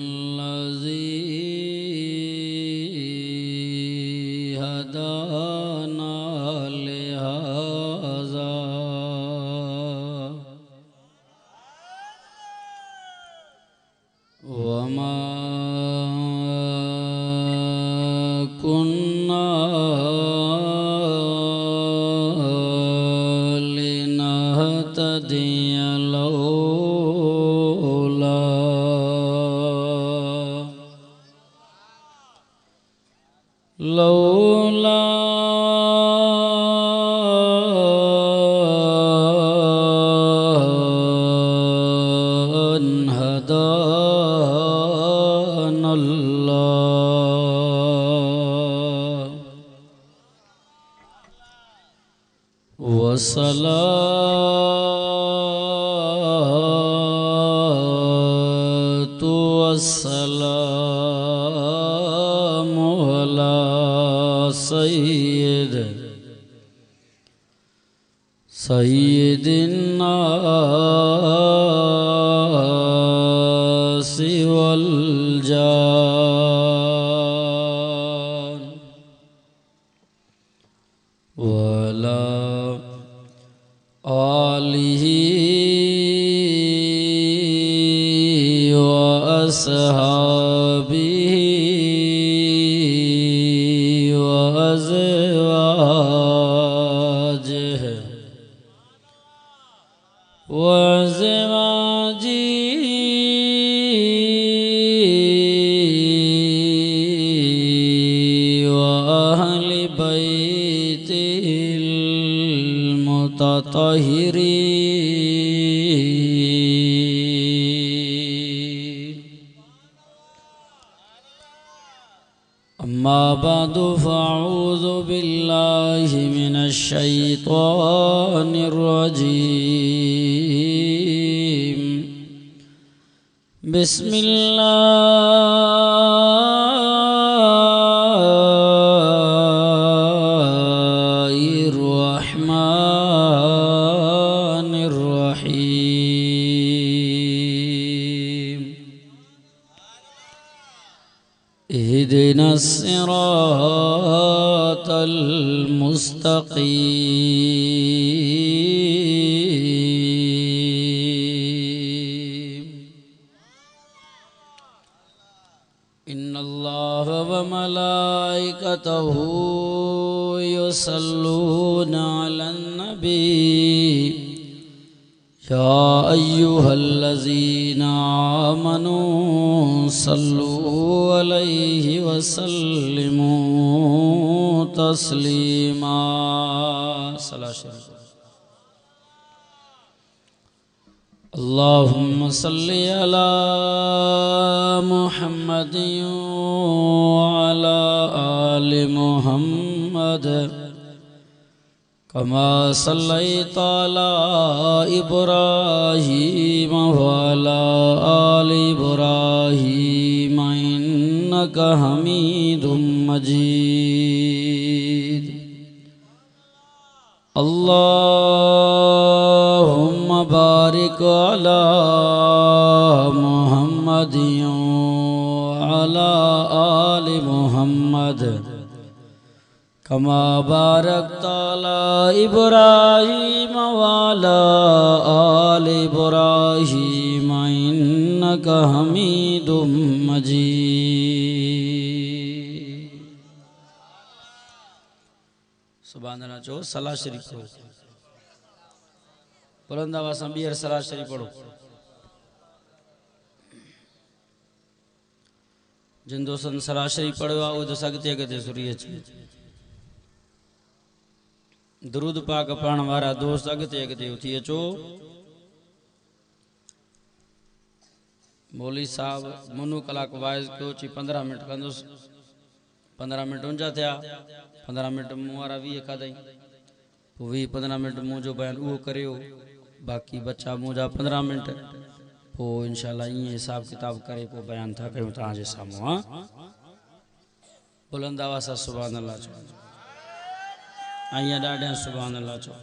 लिल्लाहिल्लज़ी हदाना लिहाज़ा वमा कुन्ना लिनहतदिया लौला अन हदानल्लाह वस्सलातु वस्सलामु अला सय्यिदिन्नासि वल जान वला आलिहि व अस्हाबिहि व अज़वाजिहि व अज़वाजिहि व अहलि बैतिहिल मुतत्तहिरीन अम्मा बअदु फ़अऊज़ु बिल्लाहि मिनश शैतानिर रजीम बिस्मिल्लाहिर रहमानिर रहीम इहदिनस सिरातल मुस्तक़ीम इन्नल्लाह व मलाइकतहू युसल्लूना अलन नबी या अय्युहल्लज़ीना आमनू सल्लू अलैहि वसल्लिमू तस्लीमा अल्लाहुम्मा सल्लि अला मुहम्मदिन व अला आलि मुहम्मद कमा सल्लैता अला इब्राहीम व अला आलि इब्राहीम इन्नका हमीदुम मजीद अल्लाहुम्मा बारिक अला मुहम्मदिन व अला आलि मुहम्मद कमा बारकता अला इब्राहीम व अला आलि इब्राहीम इन्नका हमीदुम मजीद। सुभान अल्लाह चो सलाह शरीफ पढ़ो बुलंद आवाज़ सां ॿीहर सलाह शरीफ पढ़ो जिन दोस्तनि सलाह शरीफ पढ़ियो आहे उहे त अॻिते अॻिते सुरी अचे दुरूद पाक पढ़ण वारा दोस्त अॻिते अॻिते उथी अचो मौली साहब मुनू कलाक वाइज़ कयो ची 15 मिनट कंदुसि 15 मिनट उनजा थिया 15 मिनट मूं वारा 20 खाधई पोइ 20-15 मिनट मूं जो बयान उहो करियो बाक़ी बचा मूं जा 15 मिनट पोइ इंशाल्लाह ईअं हिसाब किताब करे पोइ बयान था कयूं तव्हांजे साम्हूं हा बुलंद आवाज़ सां सुभान अल्लाह चओ ऐं ॾाढा सुभान अल्लाह चओ।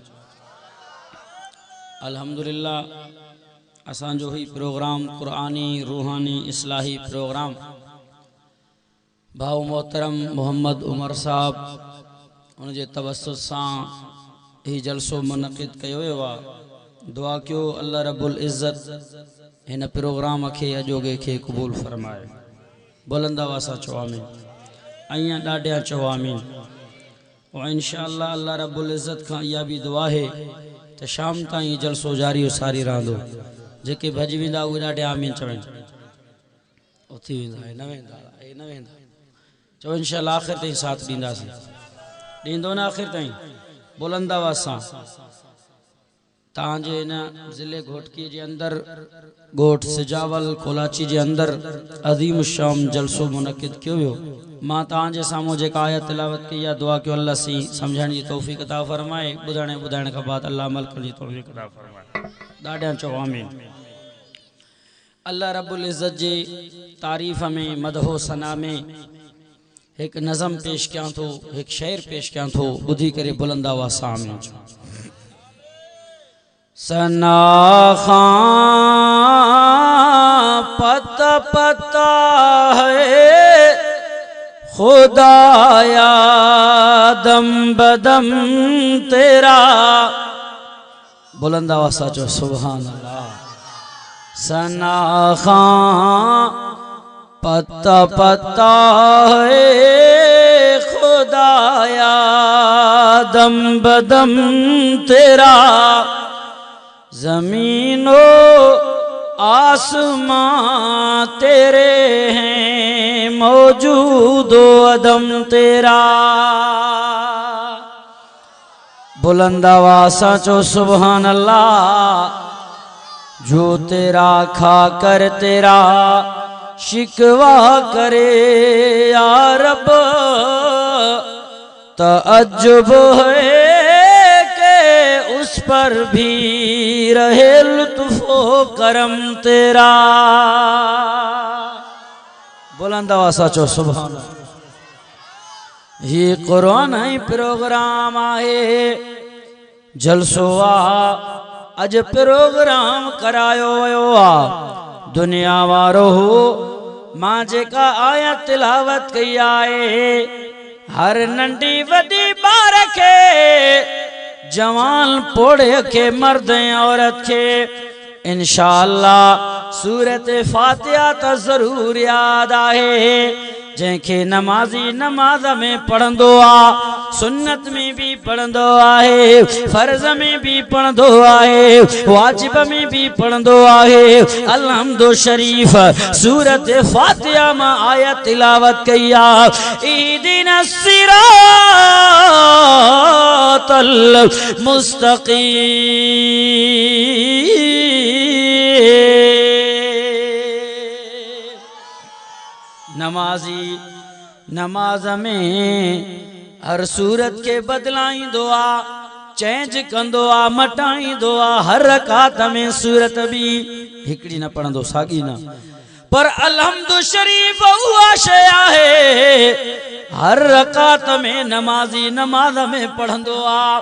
अल्हम्दुलिल्लाह असांजो ही प्रोग्राम कुरानी रूहानी इस्लाही प्रोग्राम भाऊ मोहतरम मोहम्मद उमर साहब उनके तवस्सुत सां ही जलसो मुनक़िद कयो वियो आहे। दुआ कयो अल्लाह रब्बुल इज़्ज़त इन प्रोग्राम के अजोगे के क़बूल फरमाए। बुलंद आवाज़ सां चओ आमीन। अईं ॾाढियां चओ आमीन। और इंशाअल्लाह अल्लाह रब्बुल इज़्ज़त का इहा भी दुआ है तो शाम ताईं जलसो जारी सारी रहंदो। जेके भॼी वेंदा उहे ॾाढे आमीन चवनि। उथी वेंदा न वेंदा न वेंदा चओ इंशाअल्लाह आख़िर ताईं साथ ॾींदासीं। ॾींदो न आख़िर ताईं। बुलंद आवाज़ सां तव्हांजे इन ज़िले घोटकी जे अंदर ॻोठ सिजावल कोलाची जे अंदर अज़ीम शाम जलसो मुनक़िद कयो वियो। मां तव्हांजे साम्हूं जेका आयत तिलावत कई आहे दुआ कयो अल्लाह सी सम्झण जी तौफ़ीक़ अता फ़रमाए। ॿुधण खां बाद अल्लाह अमल करण जी तौफ़ीक़ अता फ़रमाए। ॾाढियां चओ आमीन। अल्लाह रब्बुल इज़्ज़त जी तारीफ़ में मदहो सना में एक नज़म पेश कयां थो, एक शेर पेश कयां थो। ॿुधी करे बुलंद आवाज़ सां आमीन। सना खां पता पता है खुदाया दम बदम तेरा। बुलंद आवाज़ सां चओ सुभान अल्लाह। सना खां पता पता है खुदाया दम बदम तेरा। ज़मीनो आसमां तेरे हैं मौजूदो अदम तेरा। बुलंद आवाज़ सां चओ सुभान अल्लाह। जो तेरा खा कर तेरा शिकवा करे या रब तअज्जुब है कि उस पर भी रहे लुत्फ़ो करम तेरा। बुलंद आवाज़ सां चओ सुभान अल्लाह। ये कुरान ही प्रोग्राम आहे जलसो आहे। अज प्रोग्राम करायो वियो आहे। दुनिया वारो हो मां जेका आयत तिलावत कई आहे हर नंढी वॾी ॿार खे जवान पोड़े के मर्द औरत के इंशाअल्लाह सूरत फातिहा त ज़रूर याद आहे। जैके नमाजी नमाज में पढ़ंदो आ, सुन्नत में भी पढ़ंदो आहे, फर्ज में भी पढ़ंदो आहे, वाजिब में भी पढ़ंदो आहे। अलहम्दु शरीफ सूरत फातिहा में आयत तिलावत कई आ। इहदिनस सिरातल मुस्तकीम। नमाजी नमाज में हर सूरत के बदलाईंदो आ, चेंज कंदो आ, मटाईंदो आ। हर रकात में सूरत भी हिकड़ी न पढ़ंदो सागी न, पर अलहम्दु शरीफ उहा शय आहे हर रकात में नमाजी नमाज में पढ़ंदो आ।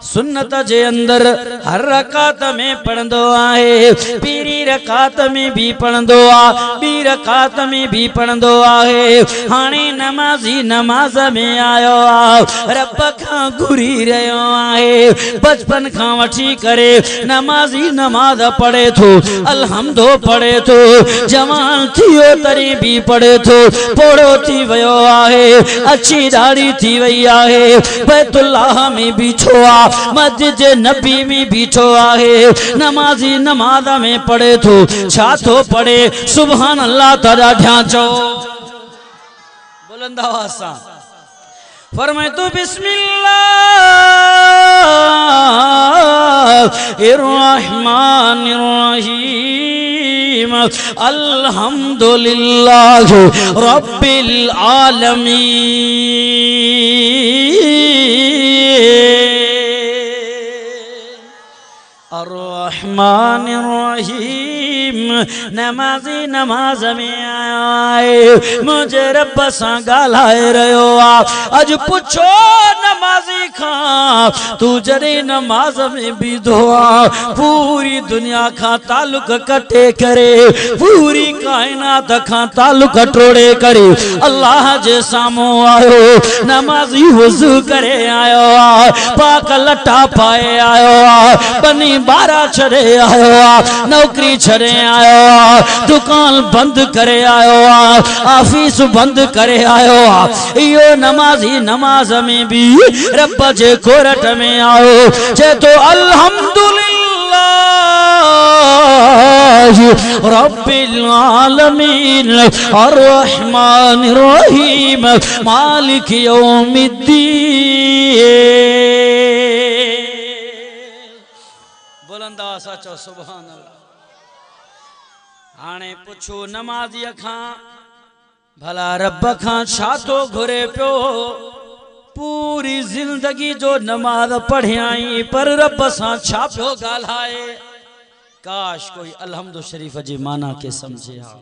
सुन्नत जे अंदर हर रकात में पढ़ंदो आहे। पीरी रकात में भी पढ़ंदो आ, बी रकात में भी पढ़ंदो आहे। हाणे नमाजी नमाज में आयो आ, रब खां घुरी रहियो आहे। बचपन खां वठी करे नमाजी नमाज पढ़े थो, अलहम्दो पढ़े थो, जवान थियो तरी भी पढ़े थो, पोड़ो थी वियो आहे, अच्छी दाढ़ी थी वई आहे, बैतुल्लाह में बीठो आ, मस्जिद नबी में बीठो आहे। नमाजी नमाज में पढ़े थो, छा थो पढ़े? सुभान अल्लाह ताला ध्यान चो बुलंद आवाज़ सां फरमाए तो बिस्मिल्लाहिर्रहमानिर्रहीम अल्हम्दुलिल्लाह रब्बिल आलमीन अर्रहमानिर्रहीम नमाजी नमाज में आए मुझे रब सां ॻाल्हाए रहियो आहे। अॼु पुछो नमाज़ी खां तू जॾहिं नमाज में बीठो आहे पूरी दुनिया खां तालुक कटे करे पूरी कायनात खां तालुक टोड़े करे अल्लाह जे साम्हूं आयो नमाज़ी वुज़ू करे आयो आहे पाक लटा पाए आयो आहे बनी बारा छॾे आयो आहे नौकरी छॾे आयो आहे दुकान बंद करे आयो आहे ऑफिस बंद करे आयो आहे इहो नमाज़ी नमाज में भी रब जे कोरट में आयो जे तो अल्हम्दुलिल्लाह रब्बिल आलमीन अर्रहमानिर रहीम मालिक यौमिद्दीन। बुलंदा सचो सुभान अल्लाह। हाणे पुछो नमाज़ीअ खां भला रब खां छा तो घुरे पियो पूरी जिंदगी जो नमाज पढ़ियाई पर रब सां छा पियो ॻाल्हाए। काश कोई अलहम्दु शरीफ जी माना के समझे हा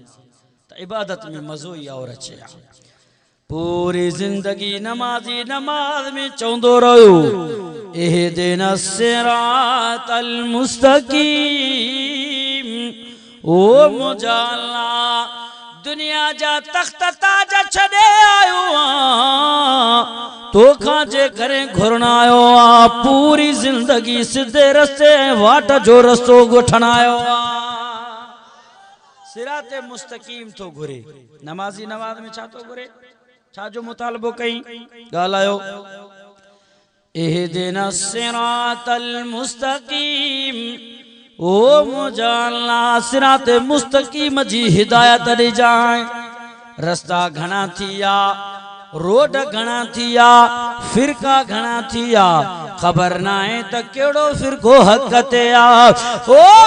त इबादत में मज़ो ही और अचे हा। पूरी जिंदगी नमाजी नमाज में चवंदो रहो इहदिना सिरातल मुस्तकीम ओ मुंहिंजा अल्लाह दुनिया जा तख्त ताज छॾे आयो तो खां जे करे घुरण आयो आ पूरी जिंदगी सिधे रस्ते वाट जो रस्तो ॻोठण आयो आ सिराते मुस्तकीम तो घुरे। नमाजी नमाज में छा तो घुरे छा जो मुतालबो कई ॻाल्हायो इहदिना सिरातल मुस्तकीम ओ मुंहिंजा अल्लाह सिराते मुस्तकीम जी हिदायत ॾे जाए। रस्ता घणा थिया रोड घणा थिया फिरका घणा थिया खबर ना है त केड़ो फिरको हक ते आ ओ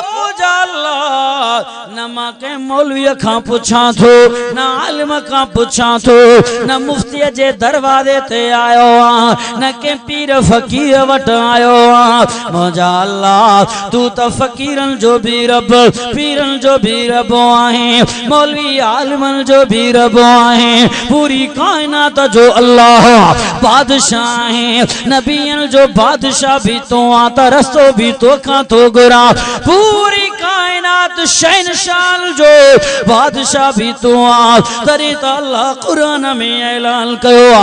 मुंहिंजा अल्लाह न मां के मौलवी खां पुछां थो न आलिम खां पुछां थो न मुफ्ती जे दरवाजे ते आयो आ न के पीर फकीर वट आयो आ मुंहिंजा अल्लाह तू त फकीरन जो भी रब पीरन जो भी रब आहे मौलवी आलिमन जो भी रब आहे पूरी कायनात जो अल्लाह बादशाह है नबियन जो बादशाह भी तो आता रस्तो भी तो खां तो गुरा पूरी कायनात शहनशाह जो बादशाह भी तो आ तरी त अल्लाह कुरान में ऐलान कयो आ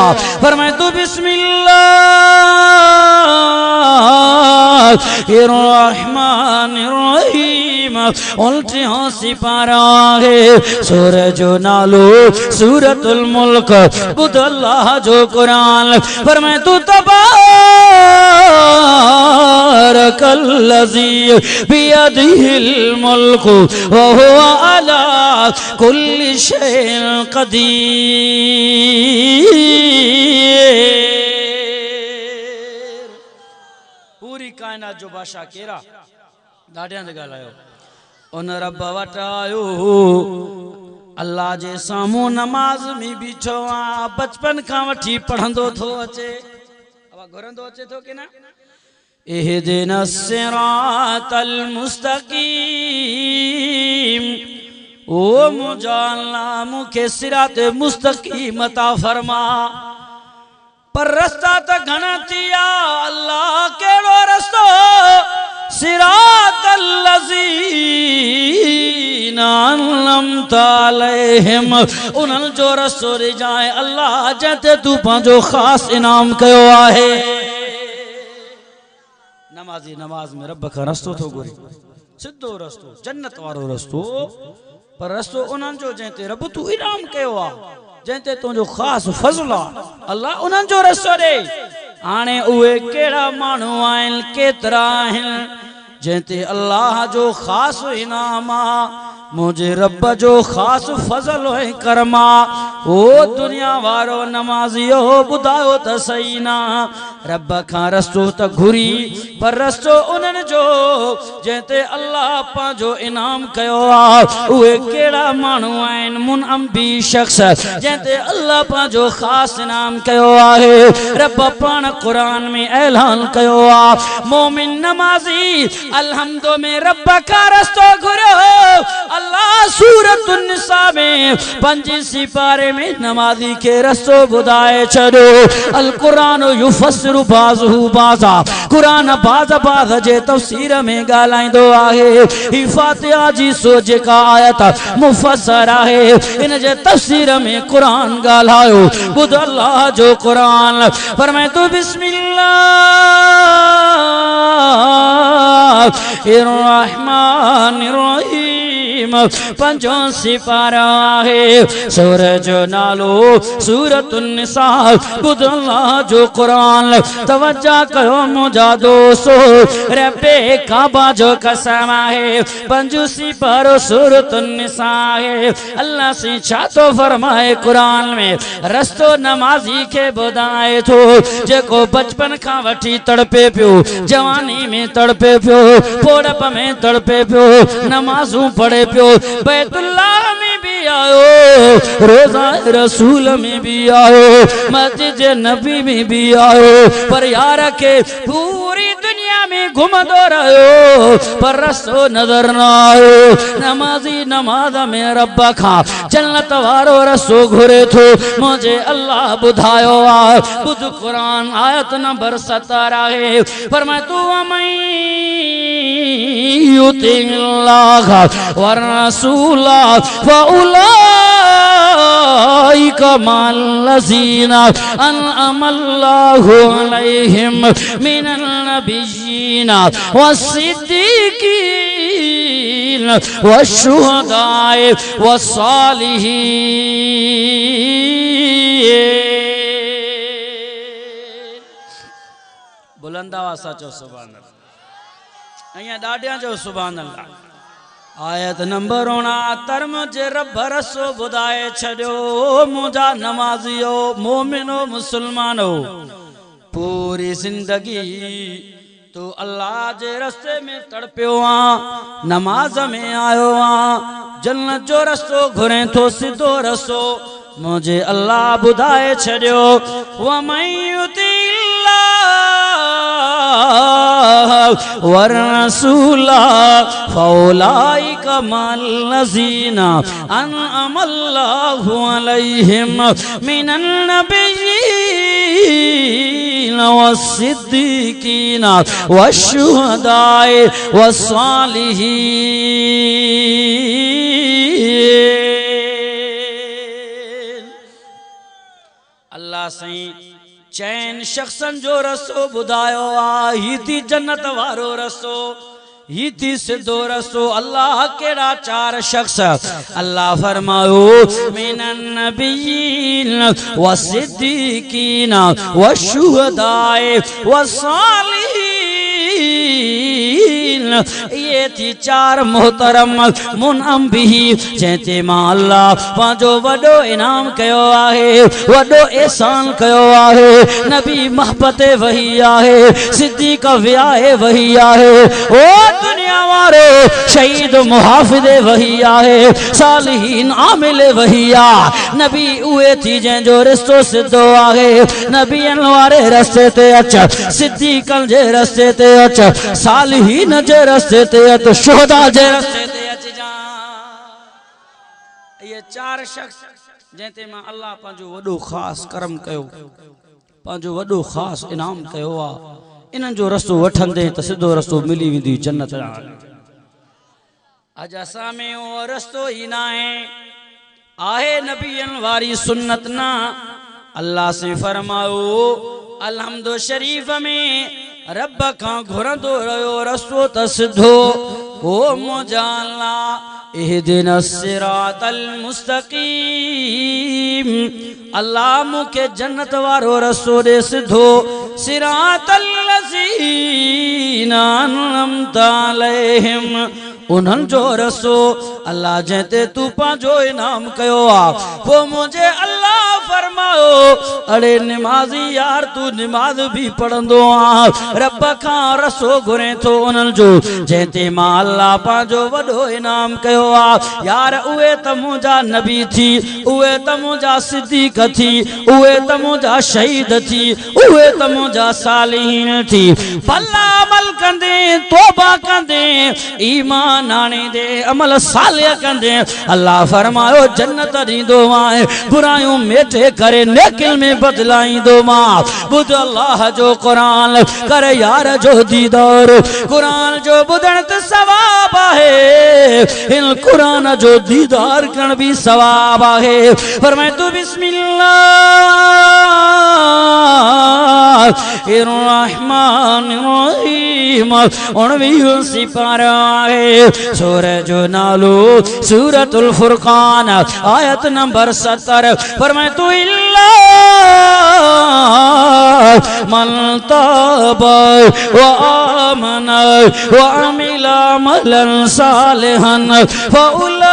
फरमाए तू बिस्मिल्लाहिर रहीम उल्टी हंसी पारा है सूरज नालो सूरतुल मुल्क बुध अल्लाह जो कुरान फरमाए तू तबारकल्लज़ी बियदिहिल मुल्क व हुवा अला कुल्लि शैइन क़दीर। पूरी कायनात जो बादशाह केरा ॾाढियां ते ॻाल्हायो उन रब वटि आयो अल्लाह जे सामूं नमाज में बीठो आ बचपन का वठी पढ़ंदो थो अचे अब घुरंदो अचे थो कि न इहदिना सिरातल मुस्तकीम ओ मुंहिंजा अल्लाह मूंखे सिरात मुस्तकीम अता फरमा पर रस्ता त घणा थिया अल्लाह कहिड़ो रस्तो सिरातल लज़ीना अनअमता अलैहिम उन्हनि जो रस्तो ॾे जाए अल्लाह जंहिंते तू पंहिंजो ख़ासि इनाम कयो आहे। नमाज़ी नमाज में रब खां रस्तो थो घुरे सिधो रस्तो जन्नत वारो रस्तो पर रस्तो उन्हनि जो जंहिंते रब तू इनाम कयो आहे जंहिंते तुंहिंजो ख़ासि फज़ल आहे अल्लाह उन्हनि जो रस्तो ॾे। हाणे उहे कहिड़ा माण्हू आहिनि केतिरा आहिनि जंहिंते अल्लाह जो ख़ासि इनाम आहे मुझे रब जो खास फजल है करमा ओ दुनिया वारो नमाजियो बुधायो त सही ना रब खां रस्तो त घुरी पर रस्तो उन्हनि जो जंहिंते अल्लाह पंहिंजो इनाम कयो आहे उहे कहिड़ा माण्हू आहिनि मुनअम्बी शख्स जंहिंते अल्लाह पंहिंजो ख़ासि इनाम कयो आहे रब पाण क़ुरान में ऐलान कयो आहे मोमिन नमाज़ी अलहम्दो में रब खां रस्तो घुरियो अल्लाह सूरत निसा में 5 सिपारे में नमाज़ी खे रस्तो ॿुधाए छॾियो अल क़ुरान युफस्सिरु बाज़ुहु बाज़ा क़ुरान बाज़ बाज़ जे तफ़सीर में ॻाल्हाईंदो आहे ही फातिहा जी सो जेका आयत मुफ़स्सर आहे इन जे तफ़सीर में क़ुरान ॻाल्हायो ॿुध अल्लाह जो क़ुरान फरमाए तो बिस्मिल्लाहिर्रहमानिर्रहीम 5 सिपारा है सूरज नालो सूरत निसा ॿुध अल्लाह जो क़ुरान तवज्जो कयो मुंहिंजा दोस्तो रब्बे काबा जो कसम है 5 सिपारो सूरत निसा है अल्लाह से छा तो फरमाए क़ुरान में रस्तो नमाज़ी के ॿुधाए थो जेको बचपन खां वठी तड़पे पियो जवानी में तड़पे पियो पोड़प में तड़पे पियो नमाज़ूं पढ़े पियो बैतुल्लाह में भी आयो रोज़ा रसूल में भी आयो मस्जिद नबी में भी आयो पर यार के पूरी दुनिया में घुमंदो रहियो पर रस्तो नजर न आयो नमाज़ी नमाज में रब खां जन्नत वारो रस्तो घुरे थो मुझे अल्लाह बुधायो आहे ॿुध क़ुरान आयत नंबर 17 आहे फरमाए तू युतिल्लाह व रसूल फउलाइका मल्लज़ीना अनअमल्लाहु अलैहिम मिनल नबिय्यीना वस्सिद्दीकीन वश्शुहदाए वस्सालिहीन बुलंद आवाज़ सां चओ सुभान अल्लाह अया ॾाढियां जो सुभान अल्लाह आयत नंबर 69 मुझे रब रसो ॿुधाए छॾियो मुंहिंजा नमाज़ियो मोमिनो मुसलमानो पूरी जिंदगी तू अल्लाह जे रस्ते में तड़पियो आ नमाज में आयो आ जन्नत जो रस्तो घुरे थो सिधो रस्तो मुझे अल्लाह ॿुधाए छॾियो वमन वरसूल फौलाइका मल्लज़ीना अनअमल्लाहु अलैहिम मिनन नबिय्यीन वस्सिद्दीकीन वश्शुहदाए वस्सालिहीन अल्लाह सही चैन शख्सन जो रस्तो बुधायो आ ही थी जन्नत वारो रस्तो ही थी सिद्धो रस्तो अल्लाह केड़ा 4 शख्स अल्लाह फरमायो मिनन नबिय्यीन वस्सिद्दीकीन वश्शुहदाए वस्सालिहीन ये थी 4 मोहतरम मुनअम्बी जंहिंते मां अल्लाह पंहिंजो वॾो इनाम कयो आहे वॾो एहसान कयो आहे नबी महबत वही आहे सिद्दीक वियाहे वही आहे ओ दुनिया वारो शहीद मुहाफिज़ वही आहे सालिहीन आमिल वही आ नबी उहे थी जंहिंजो रिश्तो सिद्धो आहे नबियन वारे रस्ते ते अच सिद्दीकन जे रस्ते ते अच सालिहीन जे रस्ते ते अच शुहदा जे रस्ते ते अच जा ये 4 शख्स जंहिंते मां अल्लाह पंहिंजो वॾो ख़ासि करम कयो पंहिंजो वॾो ख़ासि इनाम कयो आहे इन्हनि जो रस्तो वठंदे त सिधो रस्तो मिली वेंदी जन्नत अॼु असां में उहो रस्तो ई न आहे नबियन वारी सुन्नत न अल्लाह से फरमायो अलहम्दो शरीफ में रब खां घुरंदो रहियो रस्तो त सिधो ओ मुंहिंजा अल्लाह इहदिना सिरातल मुस्तकीम अल्लाह मुखे जन्नत वारो रस्तो दे सिधो सिरातल लज़ीना अनअमता अलैहिम उन्हनि जो रसो अल्लाह जंहिंते तू पंहिंजो इनाम कयो आहे पोइ मुंहिंजे अल्लाह फरमायो अड़े निमाज़ी यार तू निमाज़ भी पढ़ंदो आहे रब खां रसो घुरे थो उन्हनि जो जंहिंते मां अल्लाह पंहिंजो वॾो इनाम कयो आहे यार उहे त मुंहिंजा नबी थी उहे त मुंहिंजा सिद्दीक़ थी उहे त मुंहिंजा शहीद थी उहे त मुंहिंजा सालिहीन थी भला अमल कंदे तौबा कंदे ईमान आणींदे अमल सालिह कंदे अल्लाह फरमायो जन्नत ॾींदो मां बुरायूं मेटे करे नेकिल में बदलाईंदो मां ॿुध अल्लाह जो क़ुरान कर यार जो दीदार क़ुरान जो ॿुधण त सवाब आहे हिन क़ुरान जो दीदार करण भी सवाब आहे फरमाए तू बिस्मिल्लाह रहमान रहीम 19 सिपारा है सूरज जो नालो सूरतुल फुरकान आयत नंबर 70 फरमाए तू इल्ला मन ताब व आमन व अमिला अमलन सालिहन फउलाइका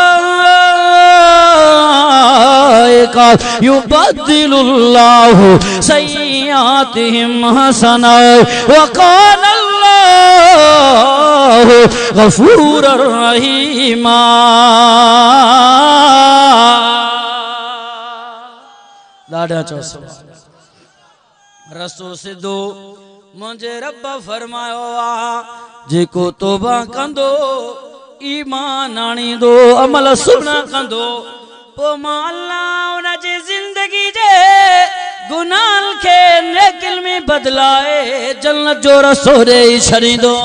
युबद्दिलुल्लाहु सय्यातिहिम हसना व काना अल्लाहु गफूरर रहीमा लाडा चौसो रसो सिद्धो मुझे रब फरमायो आ जेको तौबा कंदो ईमान आणींदो अमल सुना कंदो पो मां अल्लाह उन जी जिंदगी जे गुनाह खे नेकिल में बदलाए जन्नत जो रसो ॾेई छॾींदो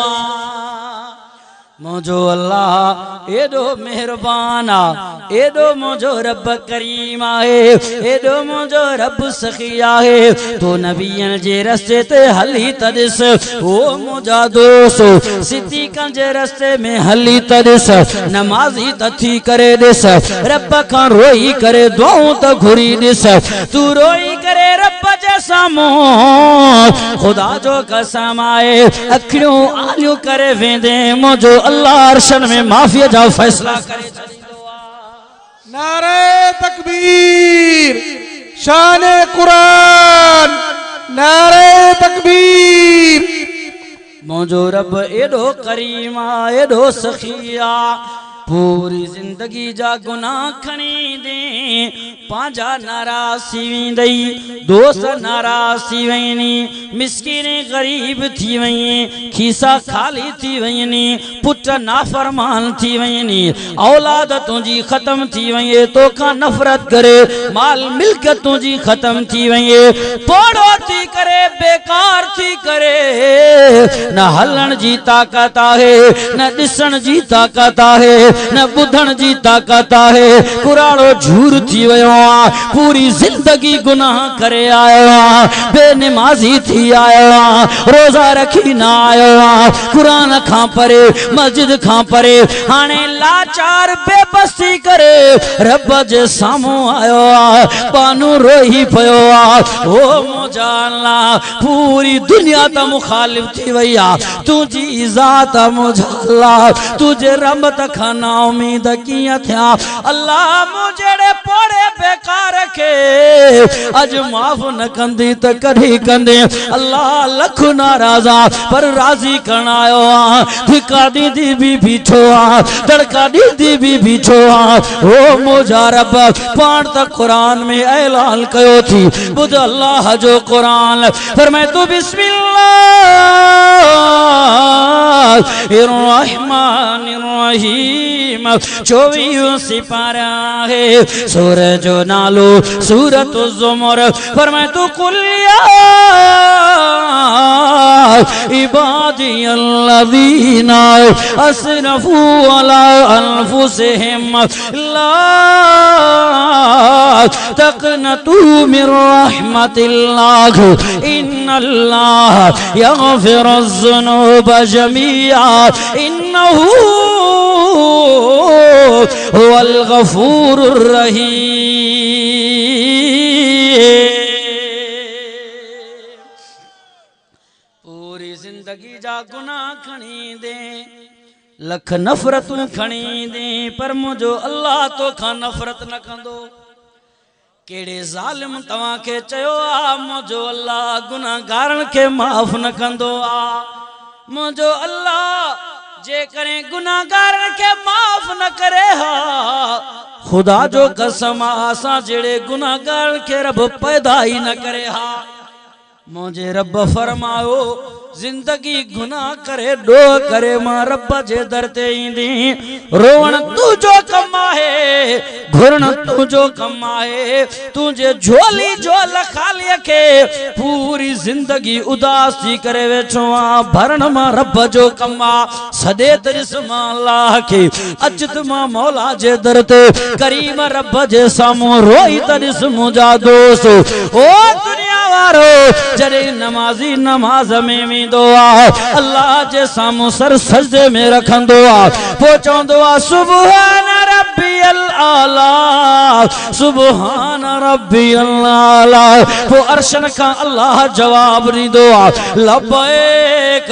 मुझो अल्लाह एडो मेहरबान आहे एडो मुझो रब करीम आहे एडो मुझो रब सखी आहे तो नबियन जे रस्ते ते हली त ॾिस ओ मुझा दोस्त सिद्दीक़न जे रस्ते में हली त ॾिस नमाज़ी त थी करे ॾिस रब खां रोई करे दुआऊं त घुरी ॾिस तू रोई करे रब जे साम्हूं खुदा जो कसम आहे अखियूं आलियूं करे वेंदे मुझो अल्लाह अरशन में माफिया जा फैसला करे नारे तकबीर शान कुरान नारे तकबीर मुझो रब एडो करीमा एडो सखिया पूरी जिंदगी जा गुनाह खणी दे पांजा नाराज थी वेंदई दोस्त नाराज थी वञनी मिस्किन गरीब थी वञे खीसा खाली थी वञनी पुट नाफरमान थी वञनी औलाद तुंहिंजी ख़त्म थी वञे तोखां नफ़रत करे माल मिल्कियत तुंहिंजी ख़त्म थी वञे पोड़ो थी करे बेकार थी करे न हलण जी ताकत आहे न ॾिसण जी ताकत आहे न बुधन जी ताकत आहे पुराणो झूर थी वयो आ पूरी जिंदगी गुनाह करे आयो आ बेनमाजी थी आयो आ रोजा रखी ना आयो आ कुरान खां परे मस्जिद खां परे हाने लाचार बेबसी करे रब जे सामू आयो आ पानू रोई पयो आ ओ मुझा अल्लाह पूरी दुनिया त मुखालिफ थी वई आ तुझी ज़ात मुझा अल्लाह तुझे रहमत खां ना उम्मीद किया था अल्लाह मुझे पोड़े बेकार के अज माफ न कंदी त कढ़ी कंदे अल्लाह लख नाराजा पर राजी करण आयो आ धिका दीदी भी बीठो आ दड़का दीदी भी बीठो आ ओ मुझा रब पाण त कुरान में ऐलान कयो थी बुध अल्लाह जो कुरान फरमाए तू बिस्मिल्लाह रहमानिर रहीम 24 सिपारा है सूरज जो नालो सूरत ज़ुमर फरमाए तू कुल या इबादी अल्लज़ीना असरफू अला अनफुसिहिम ला तक़नतू मिर रहमतिल्लाह इन्नल्लाह यग़फिरुज़्ज़ुनूब जमीआ इन्नहू हुवल गफूरुर रहीम पूरी जिंदगी जा गुनाह खणी दे लख नफ़रतूं खणी ईंदी पर मुंहिंजो अल्लाह तोखां नफ़रत न कंदो। केड़े ज़ालिम तव्हां खे चयो आ मुंहिंजो अल्लाह गुनाहगारनि खे माफ़ न कंदो आ? मुंहिंजो अल्लाह जेकॾहिं गुनाहगारनि खे माफ़ न करे हा, खुदा जो कसम असां जहिड़े गुनाहगारनि खे रब पैदा ई न करे हा। मुझे रब फरमायो जिंदगी गुनाह करे डो करे मां रब जे दर ते ईंदी। रोवण तुझो कम आहे, घुरण तुझो कम आहे। तुझे झोली झोल खाली के पूरी जिंदगी उदास थी करे वेठो आ, भरण मां रब जो कम आ। सदे तरिस मां अल्लाह के अचत मां मौला जे दर ते करीम रब जे सामूं रोई तरिस मुंहिंजा दोस्त। ओ दुनिया वारो जड़े नमाजी नमाज में वेंदो आ, अल्लाह जे सामूं सर सजदे में रखंदो आ, पो चवंदो आ सुभान रब्बियल आला, सुभान रब्बियल आला। पो अर्शन का अल्लाह जवाब ॾींदो आ लब्बैक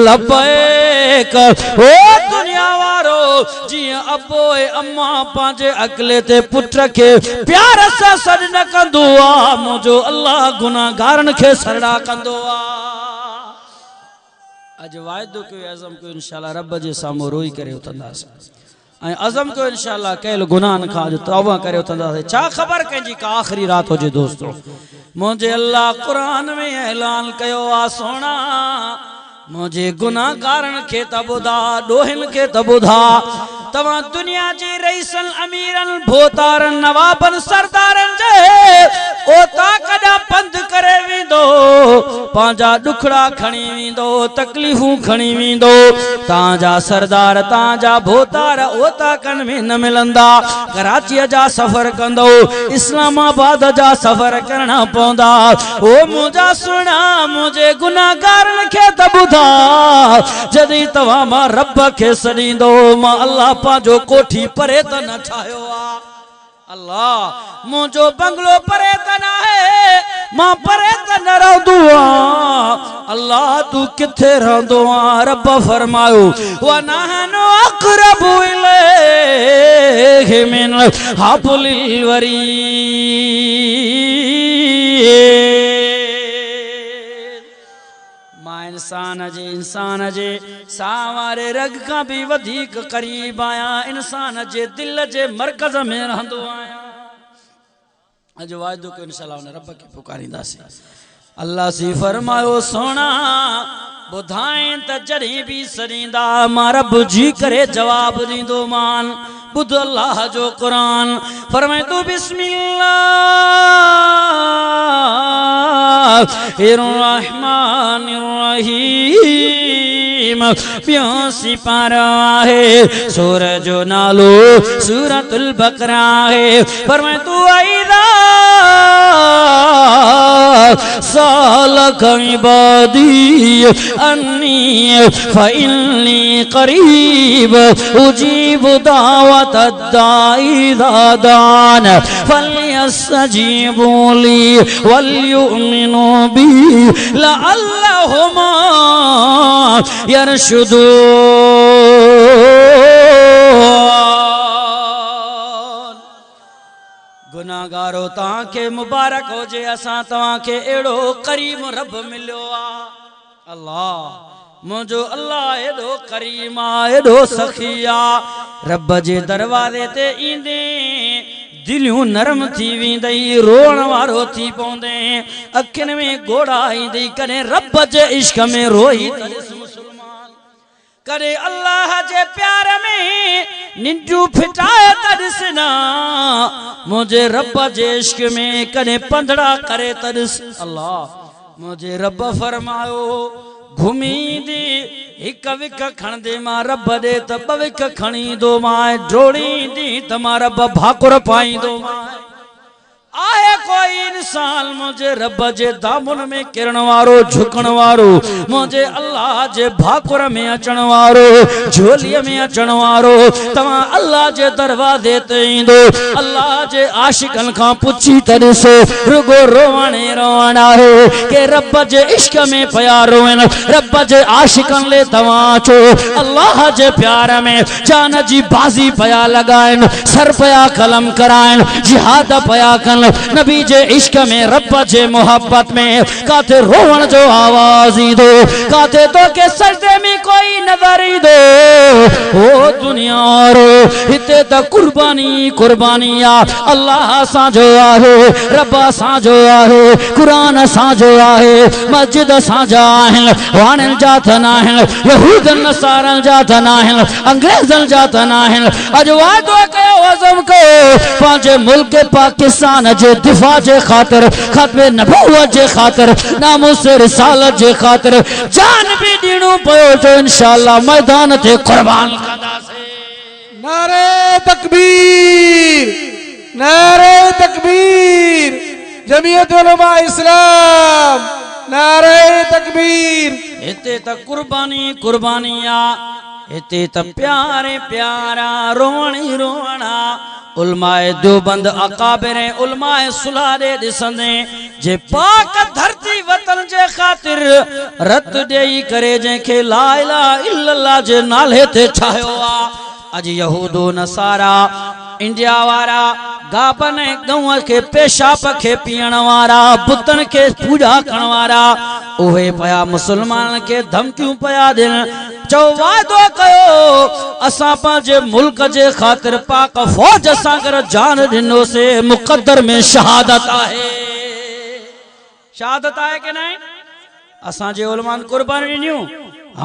लब्बैक। ओ दुनिया वारो जियां अबो ऐं अम्मा पंहिंजे अकेले ते पुट खे प्यार सां सॾ न कंदो आ, मुंहिंजो अल्लाह गुनाहगारनि खे सड़ा कंदो आ। अज वाइदो कयो अज़म कयो इंशाअल्लाह रब जे साम्हूं रोई करे उथंदासीं ऐं अज़म कयो इंशाअल्लाह कयल गुनाहनि खां अॼु तौबा करे उथंदासीं। छा ख़बर कंहिंजी का आख़िरी रात हुजे दोस्तों। मुंहिंजे अल्लाह क़ुरान में ऐलान कयो आ सोना मुझे गुनाहगारन के तबुधा डोहिन के तबुधा तवा दुनिया जी रईसन अमीरन भोतारन नवाबन सरदारन जे ओता कदा पंध करे विंदो, पांजा दुखड़ा खणी विंदो, तकलीफूं खणी विंदो। तांजा सरदार तांजा भोतार ओता कन में न मिलंदा। कराची जा सफर कंदो, इस्लामाबाद जा सफर करना पौंदा। ओ मुझा सुना मुझे गुनाहगारन के तबुधा जदी तवा मां रब के सदींदो मां अल्लाह पांजो कोठी परे त न ठायो आ। अल्लाह मुझो बंगलो परे त न है, मां परे त न रहंदो आ। अल्लाह तू किथे रहंदो आ? रब फरमायो व नहनु अक़रबु इलैहि मिन हाबुलिल वरीद। इंसान जे सावारे रग का भी वधिक करीब आया, इंसान जे दिल जे मरकज में रहंदो आया। अज वायदो को इंशाअल्लाह उन रब के पुकारींदासीं। अल्लाह सी फरमायो सोना बुधाएं त जड़ी भी सरींदा मां रब जी करे जवाब दींदो मान। बुध अल्लाह जो कुरान फरमाए तू बिस्मिल्लाह रहमानिर रहीम प्यासी पारा है सूरज जो नालो सूरतुल बकरा है। फरमाए तू आईदा सालक इबादी अन्नी फइन्नी करीब उजीब दावत दाई दादान फलयस्तजीबू ली वलयुमिनू बी लअल्लहुमा यरशुदून। गुनाहगारो ताके मुबारक हो जे असां तवाके एड़ो करीम रब मिलो आ। अल्लाह मुझो अल्लाह एडो करीम आ, एडो सखिया। रब जे दरवाजे ते ईंदे दिलियूं नरम थी वेंदई, रोण वारो थी पौंदे, अखियुनि में गोड़ा ईंदई। कॾहिं रब जे इश्क में रोई मुसलमान, कॾहिं अल्लाह जे प्यार में निंडियूं फिटाए त ॾिसना। मुझे रब जे इश्क में कॾहिं पंधड़ा करे त ॾिस। अल्लाह मुझे रब फरमायो घुमींदी हिक विक खणंदे मां रब दे त ॿ विक खणींदो मां, ड्रोड़ींदी त मां रब भाकुर पाईंदो मां। आहे कोई इंसान मुझे रब जे दामन में किरण वारो झुकण वारो मुझे अल्लाह जे भाकुर में अचण वारो झोलीअ में अचण वारो तव्हां अल्लाह जे दरवाजे ते ईंदो अल्लाह जे आशिकन खां पुछी त ॾिसो रुगो रोवण रोवण आहे के रब जे इश्क में पिया रोइन रब जे आशिकन ले तव्हां चो अल्लाह जे प्यार में जान जी बाजी पिया लगाइन सर पिया कलम कराइन जिहाद पिया कन नबी जे इश्क में रब जे मोहब्बत में काथे रोवण जो आवाज ई दो काथे तो के सजदे में कोई नजर ई दो ओ दुनिया रो हिते त कुर्बानी कुर्बानी आ अल्लाह साजो आहे रब साजो आहे कुरान साजो आहे मस्जिद साजा आहिन वाणन जा थन आहिन यहूदन नसारन जा थन आहिन अंग्रेजन जा थन आहिन अज वादो कयो अज़म कयो पांजे मुल्क पाकिस्तान जे दिफा जे खातिर खत्मे नबूवत जे खातिर नामुस रिसालत जे खातिर जान भी ॾियणो पयो तो इंशाअल्लाह मैदान ते कुर्बान कंदासे नारे तकबीर नारे तकबीर जमीयत उलमा इस्लाम नारे तकबीर हिते त कुर्बानी कुर्बानी आ हिते त प्यारे प्यारा रोवणी रोवणा उलमाए देवबंद अकाबिर उलमाए सुलह दे दिसंदे जे पाक धरती वतन जे खातिर रत देई करे जंहिंखे ला इलाहा इल्लल्लाह जे नाले ते छायो आ अज यहूदो नसारा इंडिया वारा गाबन गऊ के पेशाब के पीअण वारा बुतन के पूजा करण वारा उहे पया मुसलमान के धमकियूं पया ॾियण चो वादो कयो असां पंहिंजे मुल्क जे खातिर पाक फौज सां गॾु जान ॾिनोसे मुक़द्दर में शहादत आहे शहादत आहे कि नहीं असां जे उलमान कुर्बानी ॾिनियूं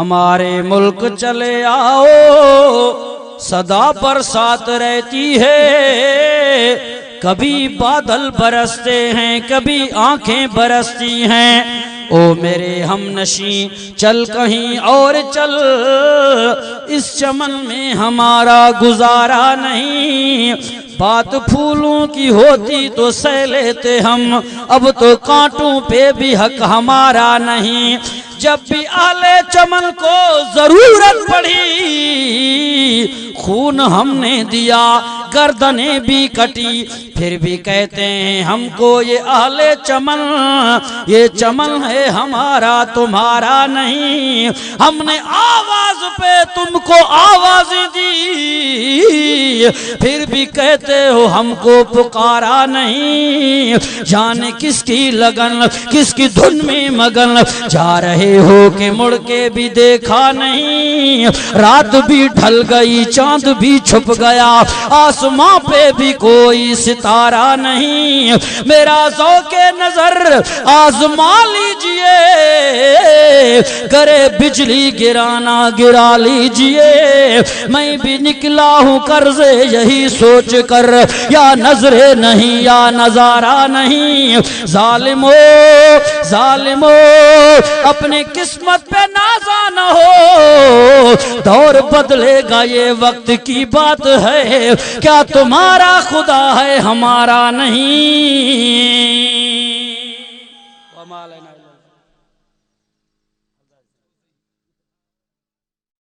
हमारे मुल्क चले आओ सदा बरसात रहती है कभी बादल बरसते हैं कभी आंखें बरसती हैं ओ मेरे हमनशी चल कहीं और चल इस चमन में हमारा गुजारा नहीं बात फूलों की होती तो सह लेते हम अब तो कांटों पे भी हक हमारा नहीं जब भी आले चमन को जरूरत पड़ी खून हमने दिया गर्दने भी कटी फिर भी कहते हैं हमको ये आले चमन ये चमन है हमारा तुम्हारा नहीं हमने आवाज पे तुमको आवाज दी फिर भी कहते हो हमको पुकारा नहीं जाने किसकी लगन किसकी धुन में मगन जा रहे हो के मुड़ के भी देखा नहीं रात भी ढल गई चांद भी छुप गया आसमां पे भी कोई सितारा नहीं मेरा ज़ौक़े नजर आजमा लीजिए करे बिजली गिराना गिरा लीजिए मैं भी निकला हूँ कर्जे यही सोच कर या नजरे नहीं या नजारा नहीं जालिमो जालिमो अपने किस्मत पे नाज़ा न हो दौर बदलेगा ये वक्त की बात है क्या तुम्हारा खुदा है हमारा नहीं।